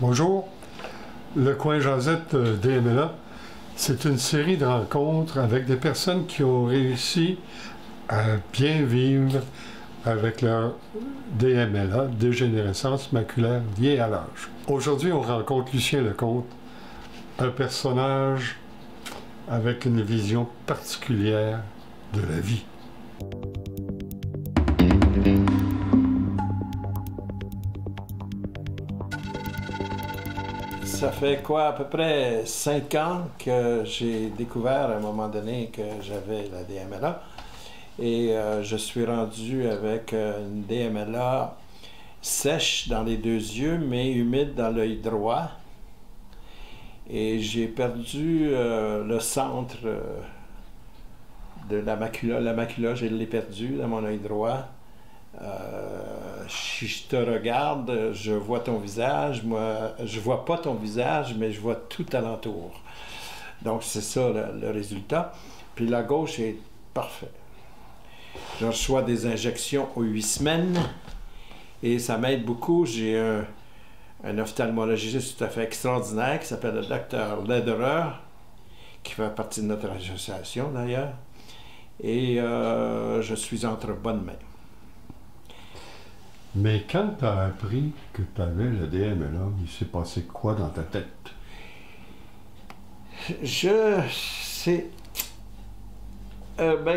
Bonjour, le coin Josette DMLA, c'est une série de rencontres avec des personnes qui ont réussi à bien vivre avec leur DMLA, dégénérescence maculaire liée à l'âge. Aujourd'hui, on rencontre Lucien Lecomte, un personnage avec une vision particulière de la vie. Ça fait quoi, à peu près 5 ans que j'ai découvert à un moment donné que j'avais la DMLA. Et je suis rendu avec une DMLA sèche dans les 2 yeux, mais humide dans l'œil droit. Et j'ai perdu le centre de la macula. La macula, je l'ai perdu dans mon œil droit. Si je te regarde, je vois ton visage. Moi, je vois pas ton visage, mais je vois tout alentour. Donc, c'est ça le résultat. Puis la gauche est parfaite. Je reçois des injections aux 8 semaines et ça m'aide beaucoup. J'ai un ophtalmologiste tout à fait extraordinaire qui s'appelle le Dr Lederer, qui fait partie de notre association d'ailleurs. Et je suis entre bonnes mains. Mais quand tu as appris que tu avais le DMLA, il s'est passé quoi dans ta tête?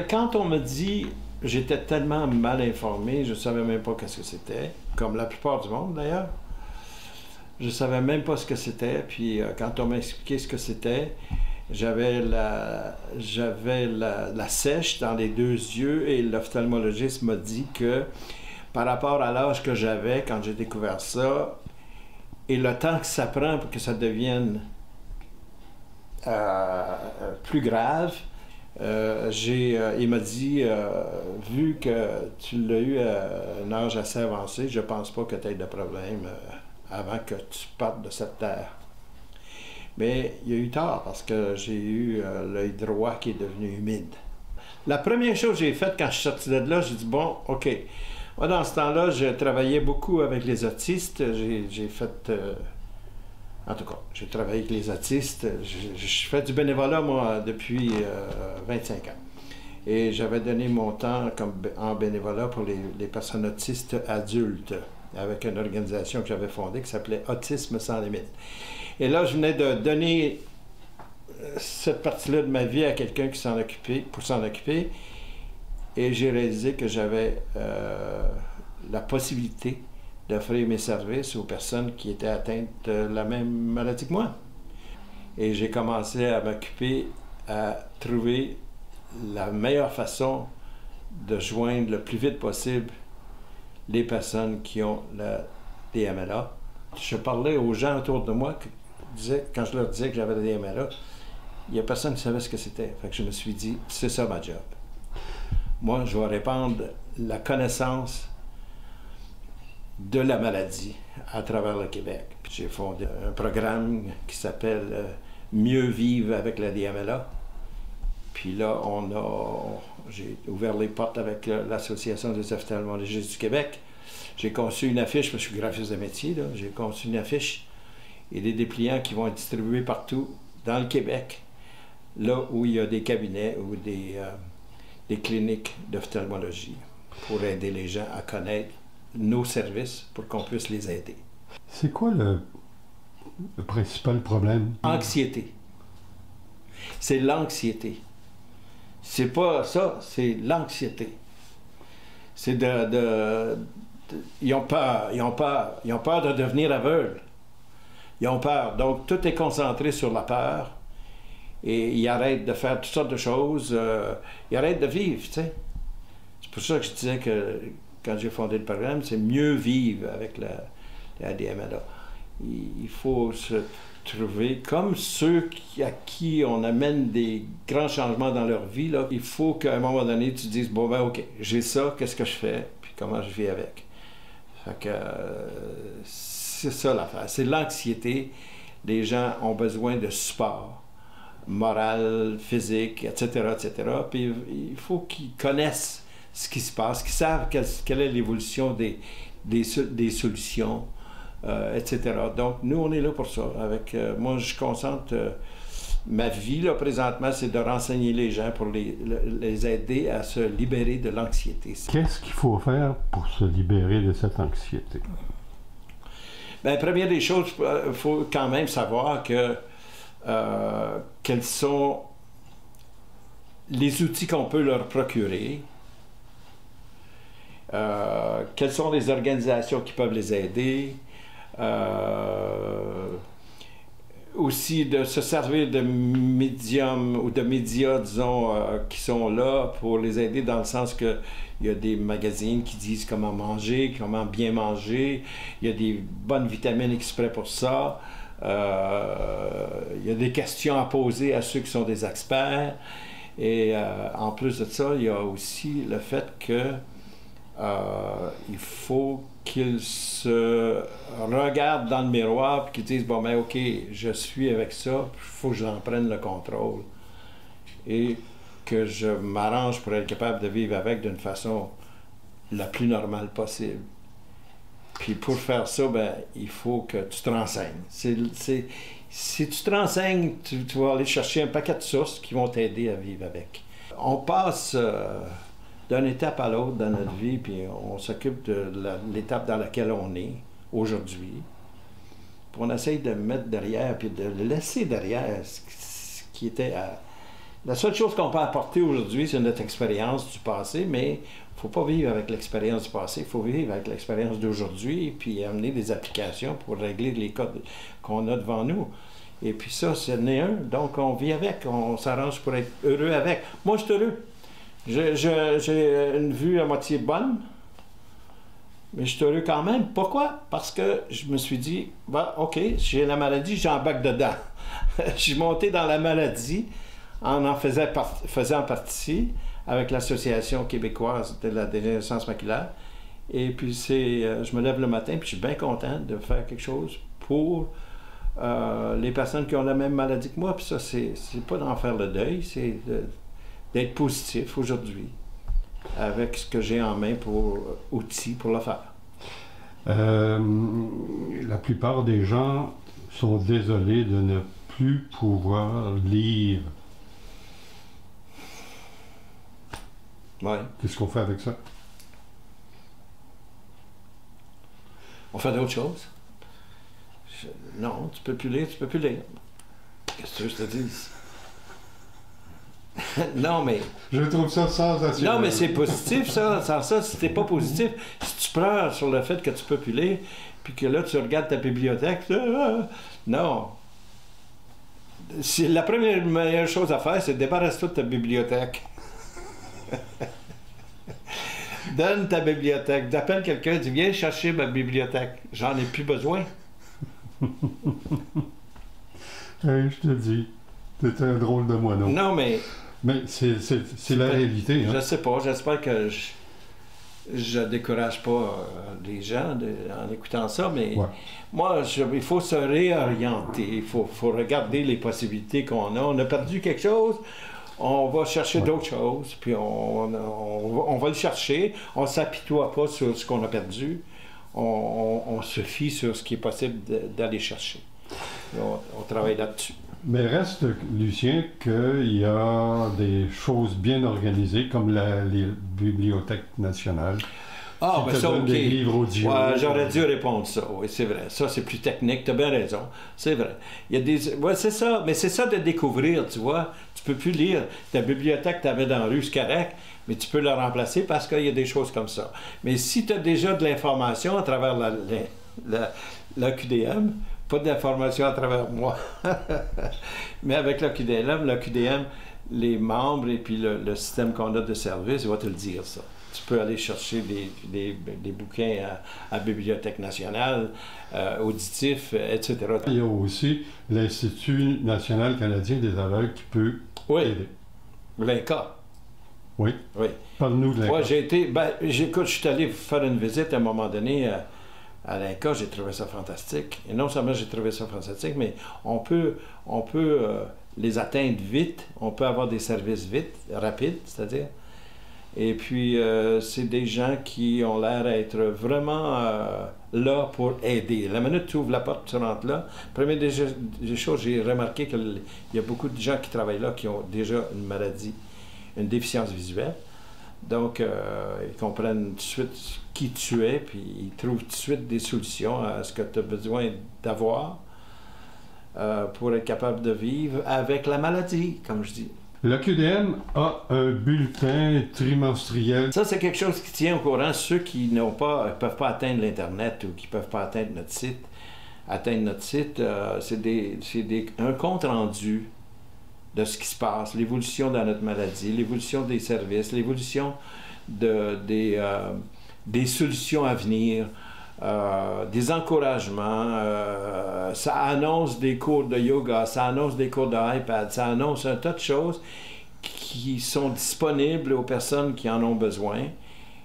Quand on me dit, j'étais tellement mal informé, je ne savais même pas qu'est-ce que c'était, comme la plupart du monde d'ailleurs. Je ne savais même pas ce que c'était, puis quand on m'a expliqué ce que c'était, j'avais la sèche dans les 2 yeux et l'ophtalmologiste m'a dit que par rapport à l'âge que j'avais quand j'ai découvert ça et le temps que ça prend pour que ça devienne plus grave, il m'a dit, vu que tu l'as eu à un âge assez avancé, je pense pas que tu aies de problème avant que tu partes de cette terre. Mais il y a eu tard parce que j'ai eu l'œil droit qui est devenu humide. La première chose que j'ai faite quand je suis sorti de là, j'ai dit, bon, OK. Moi, dans ce temps-là, je travaillais beaucoup avec les autistes. J'ai fait... en tout cas, j'ai travaillé avec les autistes. Je fais du bénévolat, moi, depuis 25 ans. Et j'avais donné mon temps en bénévolat pour les personnes autistes adultes, avec une organisation que j'avais fondée qui s'appelait Autisme sans limite. Et là, je venais de donner cette partie-là de ma vie à quelqu'un qui pour s'en occuper. Et j'ai réalisé que j'avais la possibilité d'offrir mes services aux personnes qui étaient atteintes de la même maladie que moi. Et j'ai commencé à m'occuper, à trouver la meilleure façon de joindre le plus vite possible les personnes qui ont la DMLA. Je parlais aux gens autour de moi, quand je leur disais que j'avais la DMLA, il n'y a personne qui savait ce que c'était. Fait que je me suis dit, c'est ça ma job. Moi, je vais répandre la connaissance de la maladie à travers le Québec. J'ai fondé un programme qui s'appelle Mieux vivre avec la DMLA. Puis là, j'ai ouvert les portes avec l'Association des ophtalmologistes du Québec. J'ai conçu une affiche, parce que je suis graphiste de métier, j'ai conçu une affiche et des dépliants qui vont être distribués partout dans le Québec, là où il y a des cabinets ou des cliniques d'ophtalmologie pour aider les gens à connaître nos services pour qu'on puisse les aider. C'est quoi le principal problème? Anxiété. C'est l'anxiété. C'est pas ça, c'est l'anxiété. C'est ils ont peur de devenir aveugles. Ils ont peur. Donc, tout est concentré sur la peur. Et ils arrêtent de faire toutes sortes de choses. Ils arrêtent de vivre, tu sais. C'est pour ça que je disais que quand j'ai fondé le programme, c'est mieux vivre avec la DMLA. Il faut se trouver comme ceux à qui on amène des grands changements dans leur vie. Là. Il faut qu'à un moment donné, tu te dises, bon ben OK, j'ai ça, qu'est-ce que je fais, puis comment je vis avec. Fait que c'est ça l'affaire. C'est l'anxiété. Les gens ont besoin de support moral, physique, etc., etc. Puis il faut qu'ils connaissent ce qui se passe, qu'ils savent quelle est l'évolution des solutions, etc. Donc, nous, on est là pour ça. Moi, je concentre ma vie, là, présentement, c'est de renseigner les gens pour les aider à se libérer de l'anxiété. Qu'est-ce qu'il faut faire pour se libérer de cette anxiété? Bien, première des choses, il faut quand même savoir quels sont les outils qu'on peut leur procurer, quelles sont les organisations qui peuvent les aider, aussi de se servir de médiums ou de médias, disons, qui sont là pour les aider dans le sens que il y a des magazines qui disent comment manger, comment bien manger, il y a des bonnes vitamines exprès pour ça, il y a des questions à poser à ceux qui sont des experts, et en plus de ça, il y a aussi le fait que il faut qu'ils se regardent dans le miroir et qu'ils disent « Bon, ben OK, je suis avec ça, il faut que j'en prenne le contrôle. » Et que je m'arrange pour être capable de vivre avec d'une façon la plus normale possible. Puis pour faire ça, ben, il faut que tu te renseignes. Si tu te renseignes, tu vas aller chercher un paquet de sources qui vont t'aider à vivre avec. On passe d'une étape à l'autre dans notre vie, puis on s'occupe de l'étape dans laquelle on est aujourd'hui. Puis on essaye de mettre derrière, puis de laisser derrière ce qui était à... La seule chose qu'on peut apporter aujourd'hui, c'est notre expérience du passé, mais il ne faut pas vivre avec l'expérience du passé, il faut vivre avec l'expérience d'aujourd'hui, puis amener des applications pour régler les cas qu'on a devant nous. Et puis ça, c'en est un, donc on vit avec, on s'arrange pour être heureux avec. Moi, je suis heureux. J'ai une vue à moitié bonne, mais je suis heureux quand même. Pourquoi? Parce que je me suis dit, ben, OK, j'ai la maladie, j'embarque dedans. Je suis monté dans la maladie en faisant partie avec l'Association québécoise de la dégénérescence maculaire. Et puis, je me lève le matin, puis je suis bien content de faire quelque chose pour les personnes qui ont la même maladie que moi. Puis ça, c'est pas d'en faire le deuil, c'est d'être positif aujourd'hui avec ce que j'ai en main pour outils pour le faire. La plupart des gens sont désolés de ne plus pouvoir lire. Ouais. Qu'est-ce qu'on fait avec ça? On fait d'autres choses. Non, tu peux plus lire, tu peux plus lire. Qu'est-ce que je te dis? Non, mais... Je trouve ça sensationnel. Non, mais c'est positif, ça. Sans ça, si t'es pas positif, si tu pleures sur le fait que tu peux plus lire, puis que là, tu regardes ta bibliothèque, non. La première meilleure chose à faire, c'est débarrasse-toi de ta bibliothèque. Donne ta bibliothèque. T'appelles quelqu'un, dis viens chercher ma bibliothèque. J'en ai plus besoin. Hey, je te dis, t'es un drôle de moineau. Non, mais... Mais c'est la réalité. Hein? Je sais pas. J'espère que je décourage pas les gens en écoutant ça, mais ouais. Moi, il faut se réorienter. Il faut regarder les possibilités qu'on a. On a perdu quelque chose. On va chercher d'autres choses, puis on va le chercher. On ne s'apitoie pas sur ce qu'on a perdu. On se fie sur ce qui est possible d'aller chercher. On travaille là-dessus. Mais reste, Lucien, qu'il y a des choses bien organisées, comme les bibliothèques nationales. Ah, ben ça, OK. Des livres audio. Ouais, j'aurais dû répondre ça, oui, c'est vrai. Ça, c'est plus technique, tu as bien raison. C'est vrai. Il y a des... Ouais, c'est ça, mais c'est ça de découvrir, tu vois. Tu peux plus lire. Ta bibliothèque que tu avais dans la rue, c'est correct, mais tu peux la remplacer parce qu'il y a des choses comme ça. Mais si tu as déjà de l'information à travers la QDM, pas d'information à travers moi, mais avec la QDM, les membres et puis le système qu'on a de service, il va te le dire, ça. Tu peux aller chercher des bouquins à Bibliothèque nationale, auditifs, etc. Il y a aussi l'Institut national canadien des aveugles qui peut aider. L'INCA. Oui. Oui. Parle-nous de l'INCA. Moi, je suis allé faire une visite à un moment donné à l'INCA, j'ai trouvé ça fantastique. Et non seulement j'ai trouvé ça fantastique, mais on peut les atteindre vite, on peut avoir des services vite, rapides, c'est-à-dire. Et puis, c'est des gens qui ont l'air d'être vraiment là pour aider. La minute que tu ouvres la porte, tu rentres là. Première des choses, j'ai remarqué qu'il y a beaucoup de gens qui travaillent là qui ont déjà une maladie, une déficience visuelle. Donc, ils comprennent tout de suite qui tu es, puis ils trouvent tout de suite des solutions à ce que tu as besoin d'avoir pour être capable de vivre avec la maladie, comme je dis. Le QDM a un bulletin trimestriel. Ça, c'est quelque chose qui tient au courant ceux qui ne peuvent pas atteindre l'Internet ou qui ne peuvent pas atteindre notre site. C'est un compte rendu de ce qui se passe, l'évolution dans notre maladie, l'évolution des services, l'évolution des solutions à venir, des encouragements. Ça annonce des cours de yoga, ça annonce des cours d'iPad, ça annonce un tas de choses qui sont disponibles aux personnes qui en ont besoin.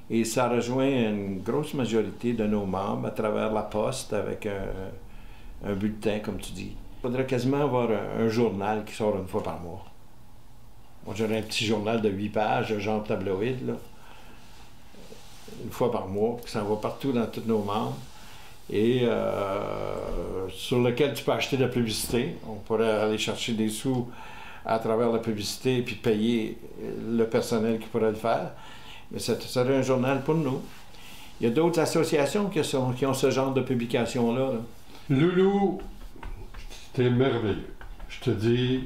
Et ça rejoint une grosse majorité de nos membres à travers la poste avec un bulletin, comme tu dis. Il faudrait quasiment avoir un journal qui sort une fois par mois. Moi, j'aurais un petit journal de 8 pages, genre tabloïd, là, une fois par mois, qui s'en va partout dans tous nos membres, et sur lequel tu peux acheter de la publicité. On pourrait aller chercher des sous à travers la publicité et puis payer le personnel qui pourrait le faire. Mais ça serait un journal pour nous. Il y a d'autres associations qui ont ce genre de publication-là. Loulou, t'es merveilleux. Je te dis,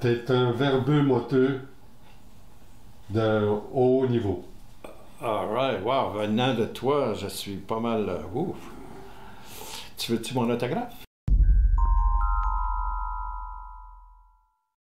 t'es un verbeux moteux d'un haut niveau. All right, wow, venant de toi, je suis pas mal... ouf. Tu veux-tu mon autographe?